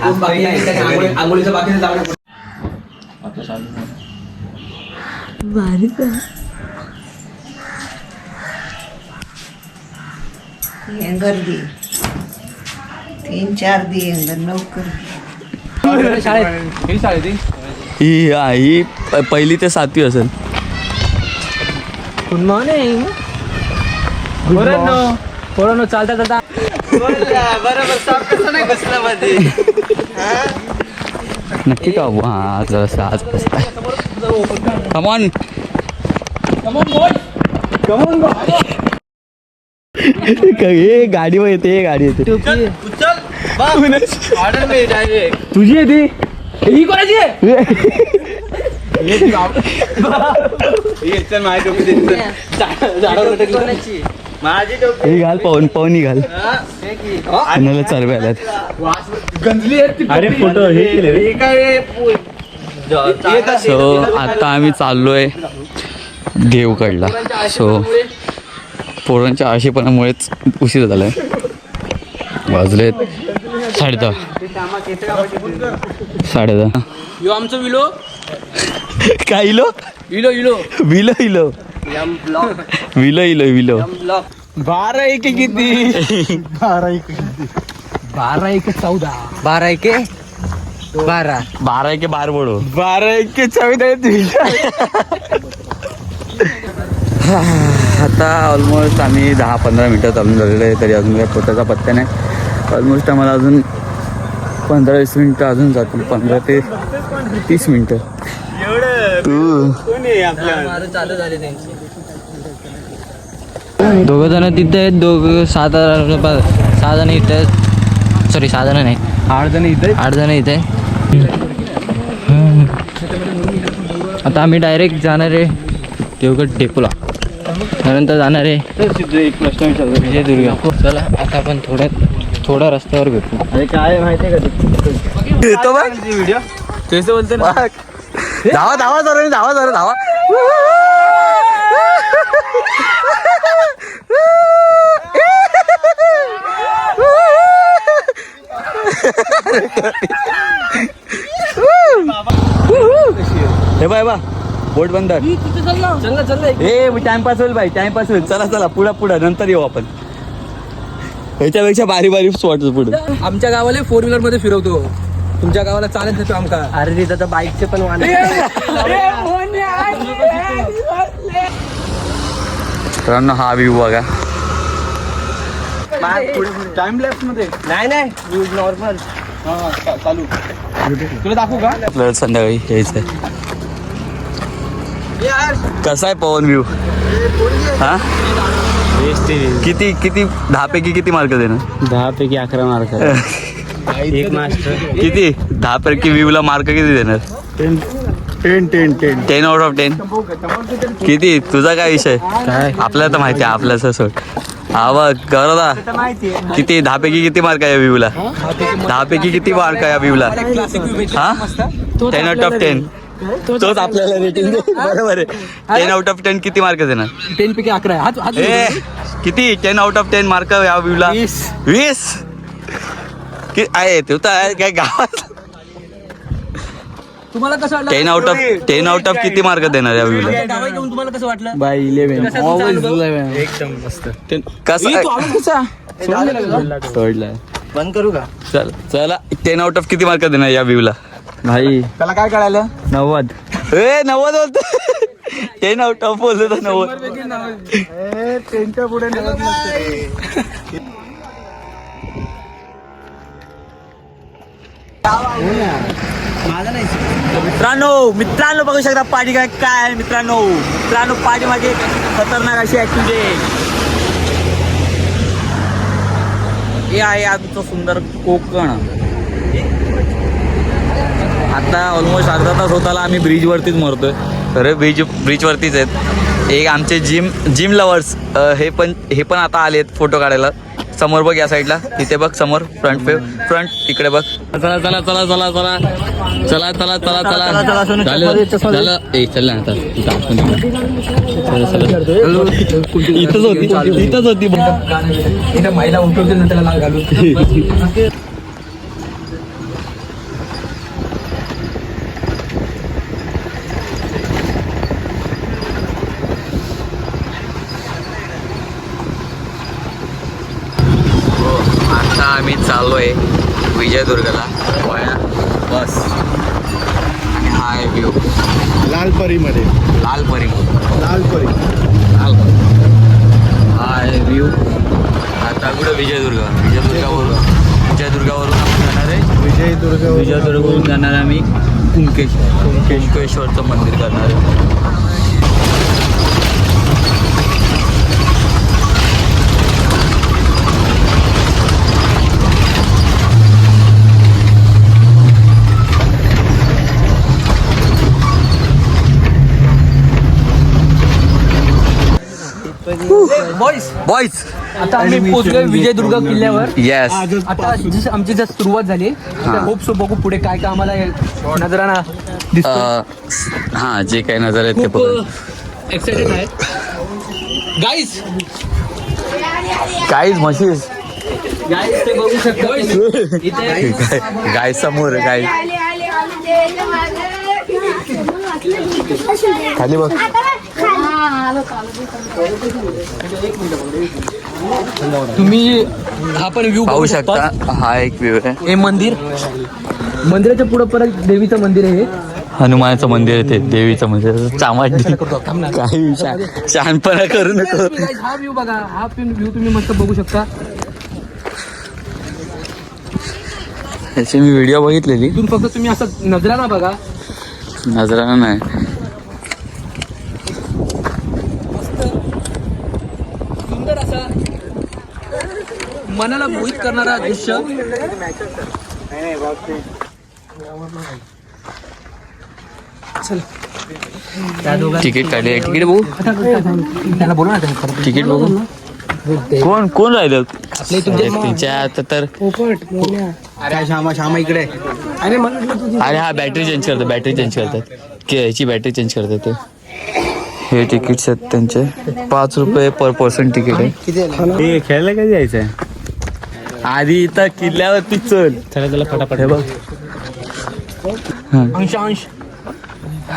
आंघोळीचं बाकीचं जावं गर्दी 3-4 दिवस लवकर ही पहिली ते 7वी असेल. गुड मॉर्निंग पोरांनो चालता चालता बरोबर साप कसं नाही बसला मध्ये नक्की का हा जरा आज बसताय. कमॉन हे गाडीवर येते गाडी येते तुझी येते ही कोणाची आहे हे घाल पवन ही घाल कोणाला चरबे आल्यात. अरे फोटो सो आता आम्ही चाललोय देवगडला. सो पोरांच्या आशेपणामुळेच उशीर झालाय. वाजलेत 10:30. यो आमचं विलो काय इलो इलो इलो विलो इलो विलो इलो विलो 12 एके किती 12 एके 14 12 एके 12 के बार बोडो 12 एके 14 आता ऑलमोस्ट आम्ही 10-15 मिनटं चालून झालेलं आहे तरी अजून काही पोटाचा पत्ता नाही. ऑलमोस्ट आम्हाला अजून 15-20 मिनटं अजून जातील. 15 ते 30 मिनटं. चालू झाले त्यांची दोघं जण तिथे आहेत. 6 जण इथे आहेत. सॉरी 6 जण नाही 8 जण इथे. आता आम्ही डायरेक्ट जाणार आहे देवगड डेपोला. त्यानंतर जाणार आहे विजयदुर्ग. चला आता आपण थोडा रस्त्यावर भेटू. अरे काय माहितीये का येतो बघ व्हिडिओ तेच बोलते ना. धावा धावा जरा धावा जरा धावा. हे बाय बा बोट बंद. ए टाइमपास होईल भाई टाइमपास होईल. चला चला पुढे नंतर येऊ आपण. ह्याच्यापेक्षा बारीक स्पॉट पुढे. आमच्या गावाला 4 व्हीलर मध्ये फिरवतो. तुमच्या गावाला चालत जातो आमका. अरे तिथं तर बाईकचे पण वाहन. मित्रांनो हा व्ह्यू बघा. टाइम लॅप्स मध्ये नाही नॉर्मल चालू तुला दाखवू का आपल्याला संध्याकाळी यायचंय. कसा आहे पवन व्ह्यू हा किती 10 पैकी किती मार्क देणार. 10 पैकी 11 मार्क. एक मास्टर किती 10 पैकी व्ह्यूला मार्क किती देणार. 10 आउट ऑफ 10. किती तुझा काय विषय काय आपल्याला तर माहिती आहे आपल्याच सोड. हा बघ गौरदा किती 10 पैकी किती मार्क आहे या व्ह्यूला. 10 पैकी किती मार्क आहे या व्ह्यूला. हा 10 आउट ऑफ 10. तोच आपल्याला रेटिंग बरोबर आहे. 10 आउट ऑफ 10 किती मार्क देणार. 10 पैकी 11 ए किती 10 आउट ऑफ 10 मार्क या व्ह्यूला. 20 आहे तू तर काय गावात. तुम्हाला कसं वाटलं 10 आउट ऑफ किती मार्क देणार या व्ह्यूला. तुम्हाला कसं वाटलं बाय 11 एकदम मस्त. कसं सोडला बंद करू का. चला 10 आउट ऑफ किती मार्क देणार या व्ह्यूला. भाई त्याला काय कळालं 90. ए 90 बोलतो. 10 आउट ऑफ बोलतो तर 90. त्यांच्या पुढे मित्रांनो बघू शकता पाठी काय आहे मित्रांनो पाठी मागे खतरनाक अशी ऍक्टिव्हिटी हे आहे आमचं सुंदर कोकण. आता ऑलमोस्ट अर्धा तास होताला आम्ही ब्रिजवरतीच मरतोय. खरं ब्रिजवरतीच आहेत. एक आमचे जिम लवर्स हे पण आता आलेत फोटो काढायला. समोर बघ या साईडला तिथे बघ समोर फ्रंट इकडे बघ. चला चला चला चला चला चला चला चला चला झालं ए चल ना आता इथंच होती महिला उठवतील ना त्याला घालून. विजयदुर्गला वया बस आणि हा आहे व्ह्यू लालपरीमध्ये लालपरी लालपरी हा आहे व्ह्यू. आता कुठं विजयदुर्गावरून आपण जाणार आहे विजयदुर्गवरून जाणार आम्ही कुणकेश्वरचं मंदिर करणार आहे. बॉईज आता आम्ही पोहोचलोय विजयदुर्ग किल्ल्यावर. येस. आता जसं आमची जर सुरुवात झाली होप सो बघू पुढे काय काय आम्हाला नजराना दिसतो. हा जे काही नजर आहे ते खूप एक्साइटेड आहे गाईज म्हशीस गाईस ते बघू शकता इथे गाय समोर गाय खाली बघ. तुम्ही हा पण व्ह्यू पाहू शकता. हा एक व्ह्यू आहे. हे मंदिराच्या पुढे परत देवीचं मंदिर आहे. हनुमानाचं मंदिर आहे ते देवीचं मंदिर चामाडी काही शहाणपणा करू नको. हा व्ह्यू बघा हा व्ह्यू तुम्ही मस्त बघू शकता. याची मी व्हिडिओ बघितलेली. इथून फक्त तुम्ही असं नजराना बघा. नजराना नाही सुंदर असा मनाला मोहित करणारा दृश्य. तिकीट काढले. तिकीट बघू त्याला बोलू ना तिकीट बघू कोण राहिलं तिच्या आता तर. अरे श्यामा इकडे. अरे हा बॅटरी चेंज करतात याची बॅटरी चेंज करतात ते. हे तिकीट्स आहेत त्यांचे 5 रुपये पर पर्सन तिकीट आहे. हे खेळायला कधी जायचंय? आधी इथं किल्ल्यावरती चल. त्याला फटाफट हे बघ अंश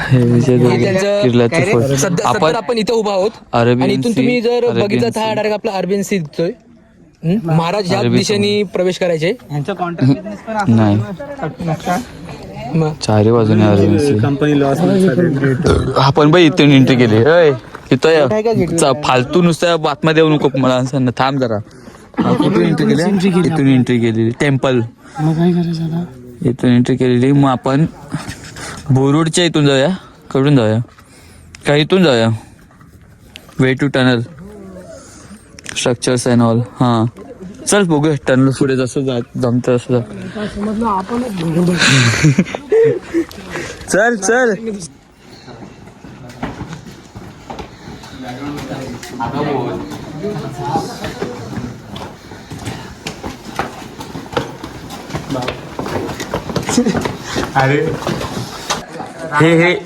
हे विजयदुर्ग किल्ल्याचे फोटो. सध्या आपण इथे उभा आहोत अरेबियन आणि इथून सी, तुम्ही जर अरेबियन बघितलं तर हा सी. डायरेक्ट आपला अरेबियन सी दिसतोय. महाराज या अरेबियन दिशेने प्रवेश करायचे. यांचा कॉन्ट्रॅक्ट बिझनेस पण नाही मग चारी बाजूने अरेबियन सी. Company loss. आपण बाई इथून एंट्री केली. इथं फालतू नुसत्या बातम्या देऊ नको मला. असं थांब जरा. कुठून एंट्री केली? इथून एंट्री केलेली टेम्पल. इथून एंट्री केलेली. मग आपण बोरुडच्या इथून जाऊया. कडून जाऊया का इथून जाऊया. Way to tunnel structures and all. हां चल बघूया टनल पुढे जसं जमतं असं. चल चल. अरे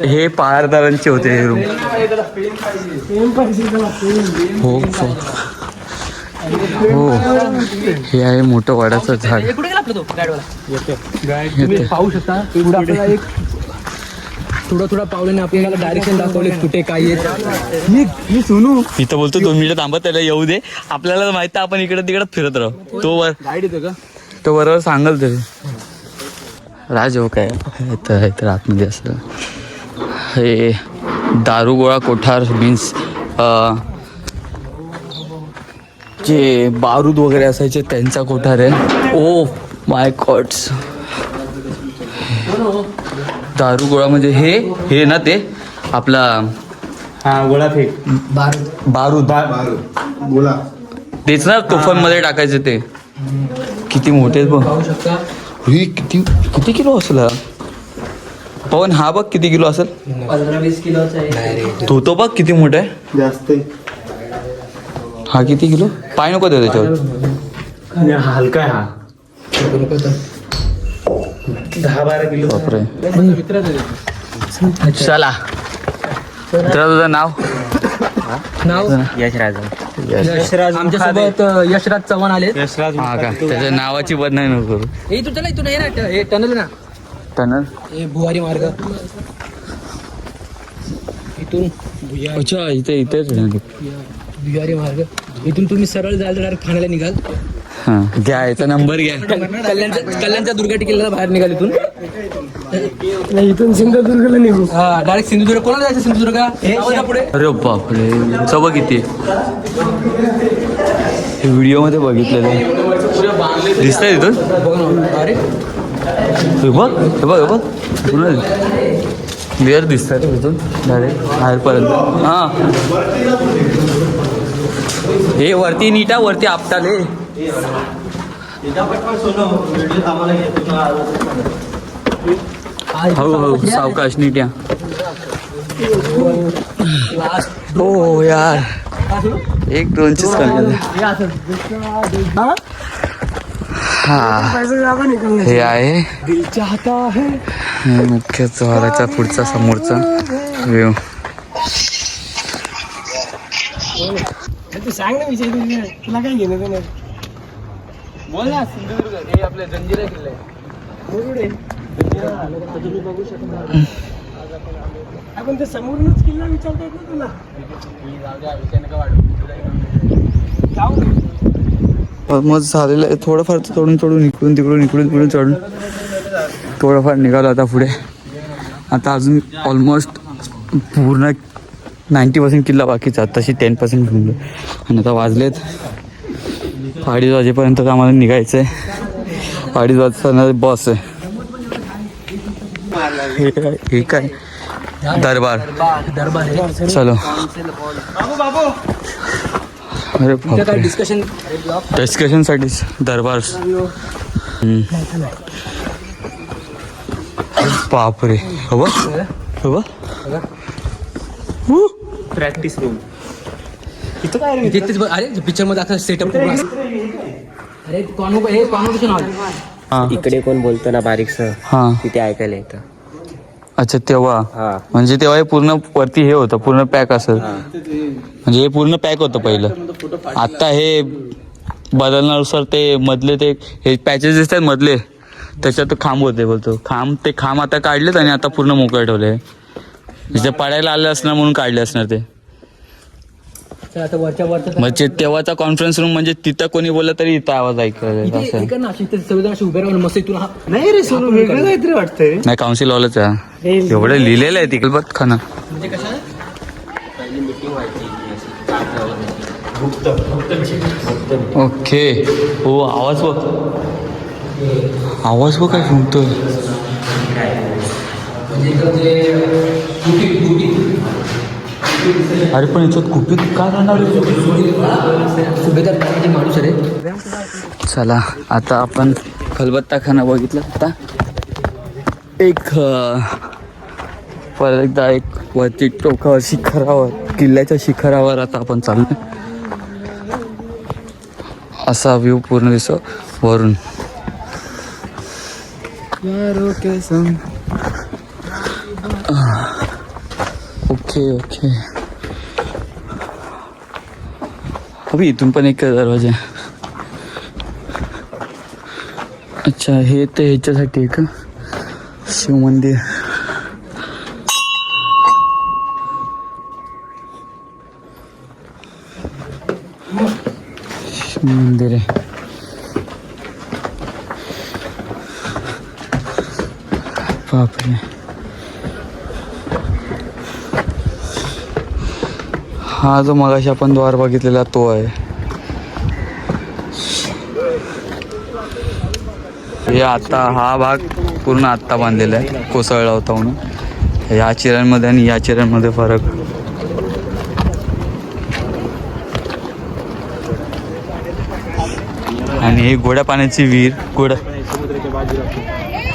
हे पहारदारांचे होते हे रूम. हो हो हे आहे मोठं वडाचं झाड. कुठे गेला आपला तो गाडीवाला? तुम्ही पाहू शकता पुढे आपल्याला एक थोडा पावलेने आपल्याला डायरेक्शन दाखवले कुठे काय येत. मी सोनू इथं बोलतो 2 मिनिटं थांबत त्याला येऊ दे. आपल्याला माहिती आपण इकडे तिकडे फिरत राहू. तो बरोबर सांगल तरी. राज हो काय तर आतमध्ये असं हे दारुगोळा कोठार मीन्स जे बारूद वगैरे असायचे त्यांचा कोठार आहे. Oh my God's. दारुगोळा म्हणजे हे ना ते आपला हा गोळा फेक बारूद गोळा तेच ना तोफांमध्ये टाकायचे ते. किती मोठे आहेत बघ. ही किती किलो असेल हा पवन. हा बघ किती किलो असेल. 15-20 किलोचा आहे. तो बघ किती मोठा आहे. जास्त हा किती किलो. पाय नको दे त्याच्यावर. हलका आहे हा. 10-12 किलो. बापरे. चला तर तुझं नाव यशराज. आमच्यासोबत यशराज चव्हाण आले. हा का त्याच्या नावाची बदनामी नको करू. हे इथून चला इथून हे ना हे टनल ना टनल. हे भुवारी मार्ग इथून अच्छा इथेच भुयारी मार्ग इथून तुम्ही सरळ जाल तर डायरेक्ट ठाण्याला निघाल. हां घ्या याचा नंबर घ्या. कल्याणच्या दुर्गा टिकेला बाहेर निघाल इथून. इथून सिंधुदुर्गला निघू. हा डायरेक्ट सिंधुदुर्ग. कोणाला जायचं सिंधुदुर्ग? पुढे अरे बापरे चव किती व्हिडिओमध्ये बघितलेलं दिसतंय तिथून. अरे हे बघ हे बघ हे बघ पूर्ण क्लिअर दिसतंय तिथून डायरेक्ट बाहेरपर्यंत. हां हे वरती नीटा वरती आपटाले. हळूहळू सावकाश नीट या. हो यार 1-2 कमी. हा हे आहे मुख्य द्वाराचा पुढचा समोरचा व्ह्यू. तू सांग ना विषय तुला काय घेणं नाही. बोल ना. सिंधुदुर्ग हे आपले जंजिरा किल्ला आहे. तुम्ही बघू शकता. आपण ते समोरूनच किल्ला विचारतात ना तुला. ऑलमोस्ट झालेलं आहे. थोडंफार चढून इकडून चढून थोडंफार निघालो आता पुढे. आता अजून ऑलमोस्ट पूर्ण 90% किल्ला बाकीचा. तशी 10% घेऊन आणि आता वाजलेत 2:30 वाजेपर्यंत आम्हाला निघायचं आहे. 2:30 वाजता बस आहे. हे काय दरबार चलो. अरे डिस्कशनसाठी दरबार. बापरे हवं हवं प्रॅक्टिस रूम. इथं काय रे? अरे पिक्चर मध्ये आता सेटअप. अरे कॉन्व्होकेशन हॉल. हां इकडे कोण बोलतो ना बारीकसं हां तिथे ऐकायला येतं. अच्छा तेव्हा हा म्हणजे तेव्हा हे पूर्ण वरती हे होतं पूर्ण पॅक असेल. म्हणजे हे पूर्ण पॅक होतं पहिलं. आता हे बदलण्यानुसार ते मधले ते हे पॅचेस दिसतात मधले त्याच्यात खांब होते बोलतो. खांब आता काढलेत आणि आता पूर्ण मोकळे ठेवले. म्हणजे पडायला आले असणार म्हणून काढले असणार ते. आता वरच्या म्हणजे तेव्हाचा कॉन्फरन्स रूम म्हणजे तिथं कोणी बोललं तरी इथं आवाज ऐकायला असं. उभे राहून मस्त तुला. नाही रे सोनू वेगळं काहीतरी वाटतंय रे. नाही काउन्सिल हॉलच आहे. एवढं लिहिलेलं आहे तिकडे बघ खाना. म्हणजे कसं ओके हो आवाज बघ काय घुमतोय. अरे पण याच्यात गुपित काय राहणार. माणूस रे. चला आता आपण खलबत्ताखाना बघितला. आता एक परत एकदा एक वरती टोकावर शिखरावर किल्ल्याच्या शिखरावर आता आपण चाललो. असा व्ह्यू पूर्ण दिसतो वरून. ओके अभि इथून पण एक दरवाजा. अच्छा हे ते ह्याच्यासाठी आहे का शिव मंदिर. शिव मंदिर आहे. बापरे हा जो मगाशी आपण द्वार बघितलेला तो आहे. हे आता हा भाग पूर्ण आत्ता बांधलेला आहे. कोसळला होता म्हणून. या चिऱ्यांमध्ये आणि या चिऱ्यांमध्ये फरक. आणि ही गोड्या पाण्याची विहीर.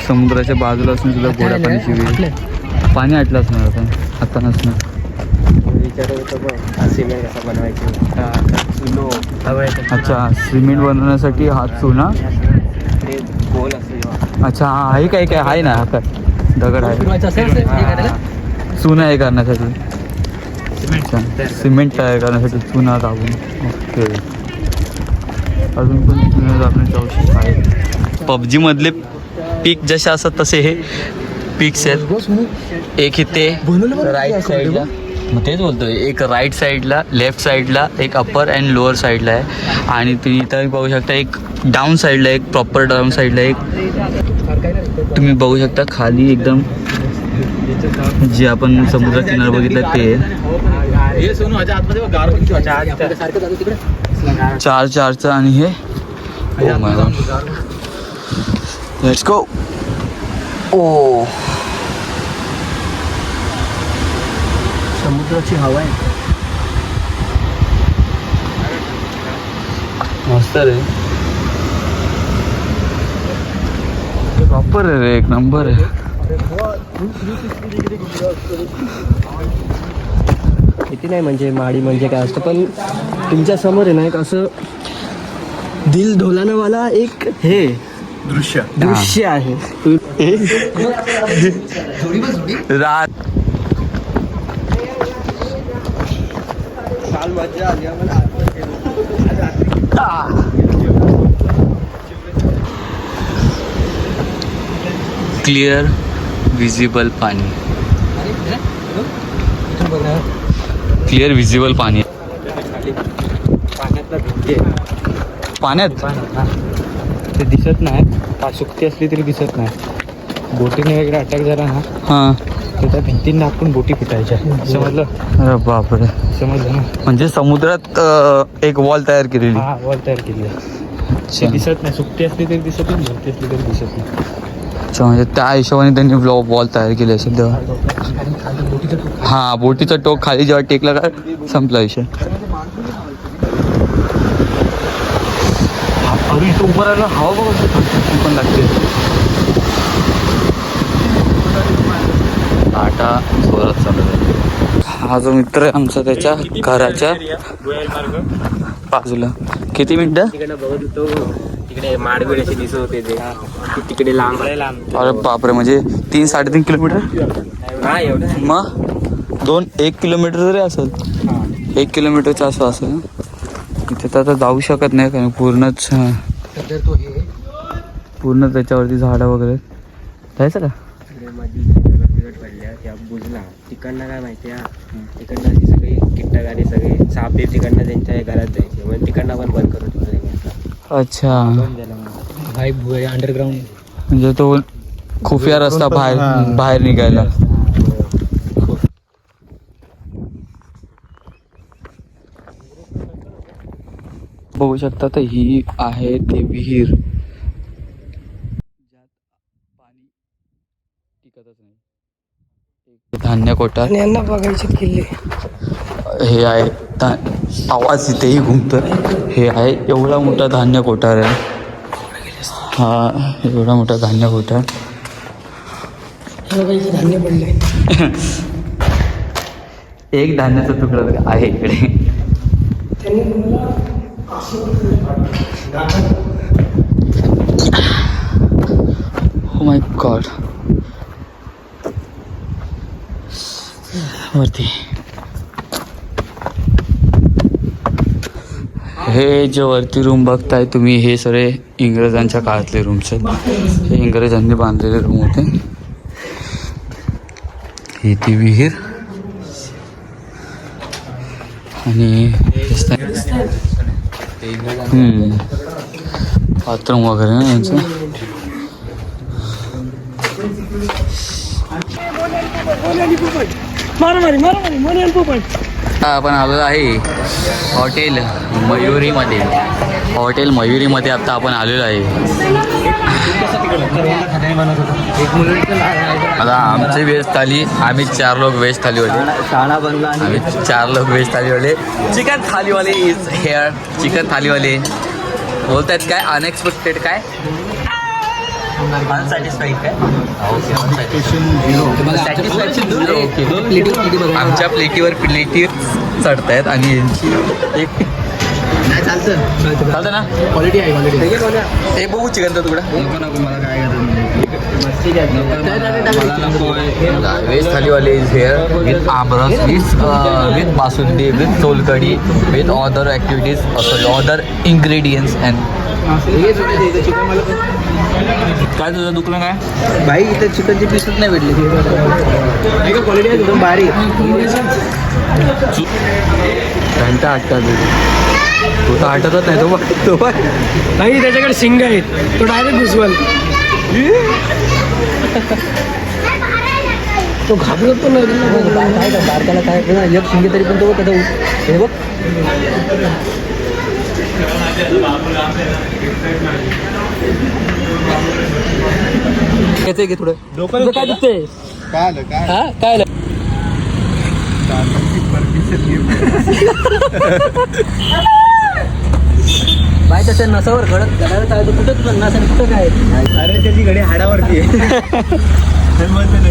समुद्राच्या बाजूला असून सुद्धा गोड्या पाण्याची विहीर. पाणी आटलं असणार आता नसणार. अच्छा सिमेंट बनवण्यासाठी हा चुना. अच्छा हा हे काय आहे ना हा दगड आहे चुना हे करण्यासाठी. सिमेंट तयार करण्यासाठी चुना दाबून. ओके अजून पण चुना दाबण्याची आवश्यकता आहे. पबजी मधले पीक जसे असतात तसे हे पीक्स आहेत. एक इथे राईट साईडला मग तेच बोलतोय, एक राईट साईडला, लेफ्ट साईडला, एक अप्पर अँड लोअर साईडला आहे. आणि तुम्ही इथं बघू शकता एक डाऊन साईडला, एक प्रॉपर डाऊन साईडला एक तुम्ही बघू शकता. खाली एकदम जे आपण समुद्र किनारा बघितलं ते 4-4चं आणि हे लेट्स गो. ओ समुद्राची हवा आहे. मस्त रे, प्रॉपर आहे रे, एक नंबर आहे. किती नाही म्हणजे माडी म्हणजे काय असतं, पण तुमच्या समोर आहे ना एक असं दिल ढोलानवाला एक हे दृश्य आहे. रात मजा आली आम्हाला. क्लिअर विजिबल पाणी, क्लिअर विजिबल पाणी. पाण्यात ते दिसत नाही, सुकती असली तरी दिसत नाही. बोटीने वगैरे अटॅक झाला ना, हां. तर त्या भिंतींना आपण बोटी फुटायच्या. समजलं? अरे बापरे, समजलं ना? म्हणजे समुद्रात एक वॉल तयार केलेली. हा, वॉल तयार केली आहे. ते दिसत नाही, सुकती असली तरी दिसत नाही, भरती असली तरी दिसत नाही. अच्छा, म्हणजे त्या हिशोबाने त्यांनी वॉल तयार केली असेल तेव्हा. हां, बोटीचा टोक खाली जेव्हा टेकला का संपला विषय. इथं उभं राहिलं, हवा बघा पण लागते. आटा जोरात चालू आहे. हा जो मित्र आहे आमचा त्याच्या घराच्या बाजूला. किती मिनिटं? तिकडे बघत होतो, तिकडे माडगुड असे दिसत होते ते तिकडे लांब. अरे बापरे, म्हणजे 3-3.5 किलोमीटर. हा एवढं. मग 1 किलोमीटर जरी असेल, 1 किलोमीटरच्या आसपास असेल. तिथे तर आता जाऊ शकत नाही कारण पूर्णच त्याच्यावरती झाडं वगैरे. जायचं का? पडल्या बुजला तिकडनं काय माहिती आहे, तिकडनं अशी सगळी किट्टागाडी सगळे साप बीप तिकडनं त्यांच्या घरात जायचे, म्हणजे तिकडनं पण बंद करून ठेवलं. अच्छा, अंडरग्राऊंड म्हणजे तो खुफिया रस्ता बाहेर निघायला. बघू शकता तर ही आहे ते विहीर ज्यात पाणी टिकतच नाही. धान्य कोठार यांना बघायचे किल्ले. हे आहे आवाज इथेही घुमतोय. हे आहे एवढा मोठा धान्य कोठार आहे. हा एवढा मोठा धान्य कोठार. धान्य पडले. एक धान्याचा तुकडा आहे इकडे. Oh my God. वरती हे जे वरती रूम बघताय तुम्ही, हे सगळे इंग्रजांच्या काळातले रूम्स आहेत. हे इंग्रजांनी बांधलेले रूम होते. ही ती विहीर आणि बाथरूम वगैरे ना यांचं. आपण आलो आहे हॉटेल मयुरीमध्ये. हॉटेल मयुरीमध्ये आता आपण आलेलो आहे. आता आमची व्हेज थाली, आम्ही 4 लोक व्हेज थालीवाले. आम्ही 4 लोक व्हेज थालीवाले. चिकन थालीवाले इज हेअर. चिकन थालीवाले बोलतायत काय अनएक्सपेक्टेड काय अनसॅटिस्फाईड काय. आमच्या प्लेटीवर प्लेटी चढतायत आणि यांची एक चालतं ना. क्वालिटी आहे क्वालिटी. हे बघू चिकनचा तुकडा. व्हेज थालीवाले is here with aamras, with basundi, with solkadhi, with other activities, sorry other ingredients and काय तुझं दुखलं काय? भाई इथे चिकनची पीसच नाही भेटली. क्वालिटी आहे एकदम भारी. घंटा आटतात तो तर आटतच नाही. तो नाही, त्याच्याकडे शिंग आहेत, तो डायरेक्ट घुसवल. तो घाबरत पण नाही. काय बारकाला काय ना एक शिंगे तरी पण तो त्याचा हे बघ. घ्यायचंय की थोडं डोकं काय दुखते. काय बाय त्याच्या नसावर घडत घडायला चालतो. कुठं तुझं नस आणि कुठं काय? अरे त्याची घडी हाडावरती आहे.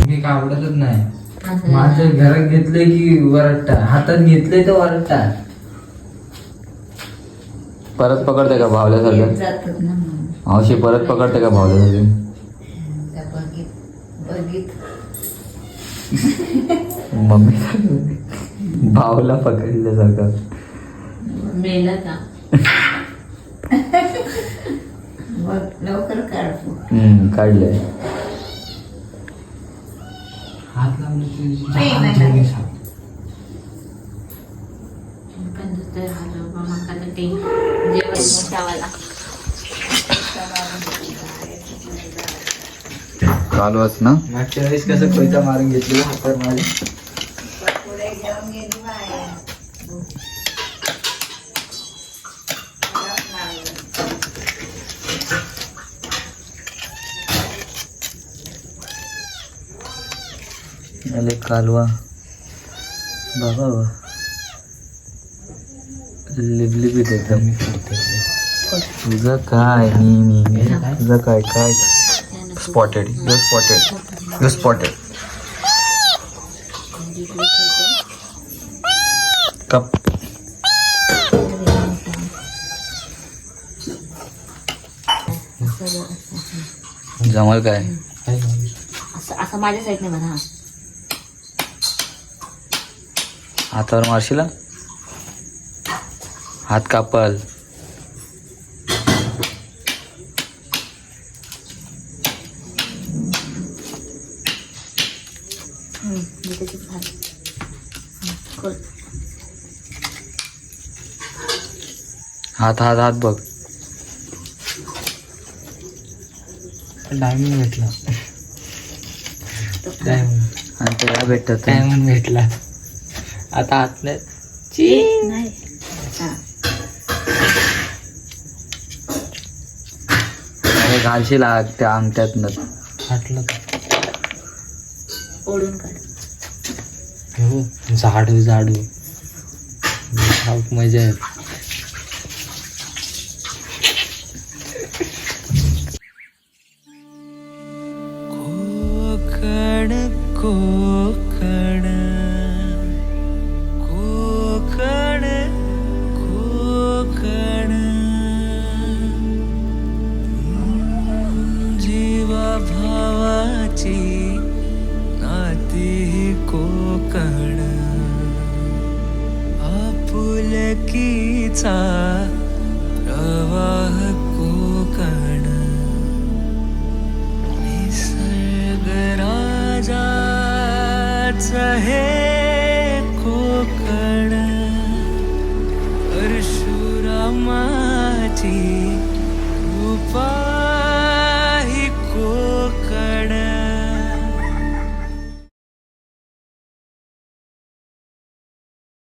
मी काय आवडतच नाही. माझ्या घरात घेतलंय की वरट्टा, हातात घेतलंय तर वरट्टा. परत पकडते का भावल्यासारखं? जातात ना मग. मावशी परत पकडते का भावल्यासारखं? त्या बघित मम्मी भावला पकडल्यासारखं. मेला का मग लवकर काढतो. काढलंय. हात लावलं कालवाच ना. मागच्या वेळेस कसं कोयता मारून घेतली हातावर माझ्या. पुढे घेऊन गेली बाहेर. अरे कालवा बाबा लिबलिबीत एकदम. तुझं काय तुझं काय काय स्पॉटेड. You spotted cup. जमल काय? असं माझ्या साईडने म्हणा. हातावर मारशील, हात कापल. हात हात हात बघ. डायमंड भेटला. आणि त्याला भेटत डायमंड भेटला. आता हात नाही. घालशील त्या अंगठ्यातनं. फाटलं ओढून काढ. हो झाडू झाडू मजा आहे. कोकण कोकण कोकण कोकण जीवा भावाची नाती कोकण आपुलकीचा प्रवाह कोकण निसर्ग राजाचं हे कोकण परशुरामाची